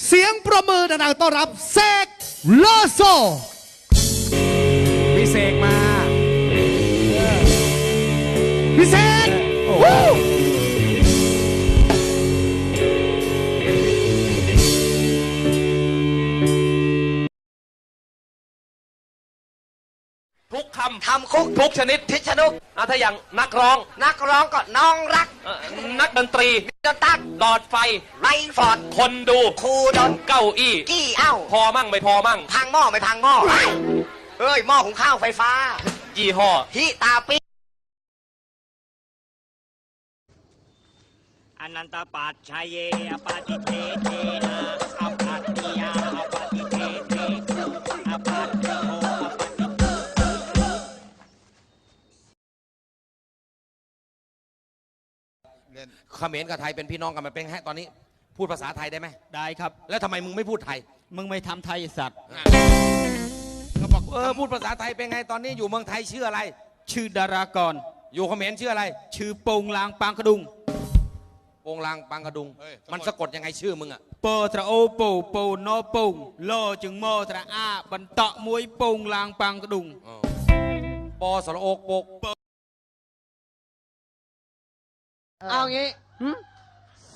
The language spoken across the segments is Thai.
เสียงประมือดังๆต้อนรับเสกโลโซพี่เสกมาพี่เสกทุกคำทำคุกทุกชนิดทิชนุกถ้าอย่างนักร้องก็น้องรักนักดนตรีดนตักหลอดไฟไรฟอร์ดคนดูครูดนเก้าอี้กี้เอ้าพอมั่งไม่พอมั่งพังหม้อไม่พังหม้อเอ้ยหม้อหุงข้าวไฟฟ้ายี่ห้อฮิตาปิอนันตปัจชัยเยอปาติเทเทนะอปัตติยาอปาติเทเทอปัตติโหเขมรกับไทยเป็นพี่น้องกันมันเป็นแค่ตอนนี้พูดภาษาไทยได้ไหมได้ครับแล้วทำไมมึงไม่พูดไทยมึงไม่ทำไทยสัตว์ก็บอกพูดภาษาไทยเป็นไงตอนนี้อยู่เมืองไทยชื่ออะไรชื่อดารากรอยู่เขมรชื่ออะไรชื่อโปงลางปางกระดุงโปงลางปางกระดุงมันสะกดยังไงชื่อมึงอะโปตระโอโปโปโนโปงโลจึงโมตระอาบันเตาะมวยโปงลางปางกระดุงปอสระโอกโปกเอางี้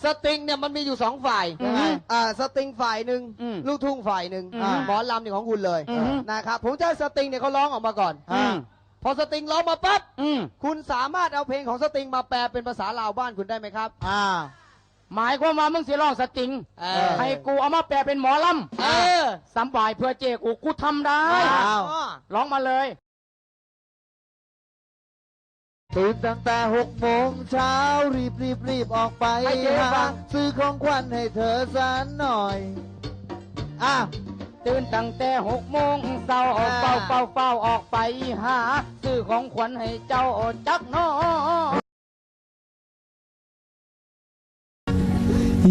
สตริงเนี่ยมันมีอยู่2 ฝ่ายสตริงฝ่ายหนึ่งลูกทุ่งฝ่ายหนึ่งหมอลำเนี่ยของคุณเลยนะครับผมจะให้สตริงเนี่ยเขาร้องออกมาก่อนพอสตริงร้องมาปั๊บคุณสามารถเอาเพลงของสตริงมาแปลเป็นภาษาลาวบ้านคุณได้ไหมครับหมายความว่ามึงสิร้องสตริงให้กูเอามาแปลเป็นหมอลำสำบายเพื่อเจกูทำได้ร้องมาเลยตื่นตั้งแต่6 โมงเช้ารีบออกไปหาซื้อของขวัญให้เธอสักหน่อยตื่นตั้งแต่6 โมงเช้าเฝ้าออกไปหาซื้อของขวัญให้เจ้าจักน้อย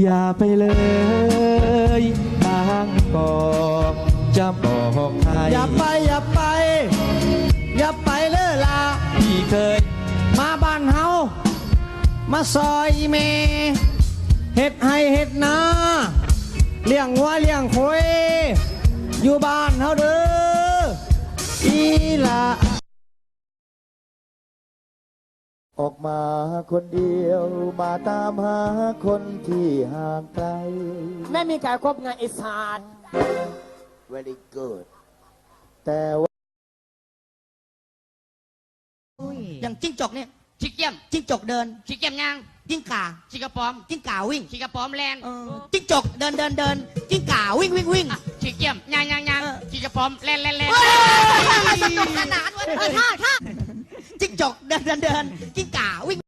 อย่าไปเลยบางกอกจะบอกใครอย่าไปเลยล่ะพี่เคยมาบ้านเฮามาซอยเมเฮ็ดให้เฮ็ดนาเลี้ยงวัวเลี้ยงควายอยู่บ้านเฮาเด้ออีละออกมาคนเดียวมาตามหาคนที่ห่างไกลแม่มีการครบงานอิสาน very good แต่ว่าอย่างจิ้งจกเนี่ยชิกเกี้ยมจิ้งจกเดินชิกเกี้ยมย่างจิ้งก่าชิกกระป๋อมจิ้งก่าวิ่งชิกกระป๋อมแลนจิ้งจกเดินจิ้งก่าวิ่งชิกเกี้ยมย่างชิกกระป๋อมแลนสนุกสนานเว้ยท่าจิ้งจกเดินจิ้งก่าวิ่ง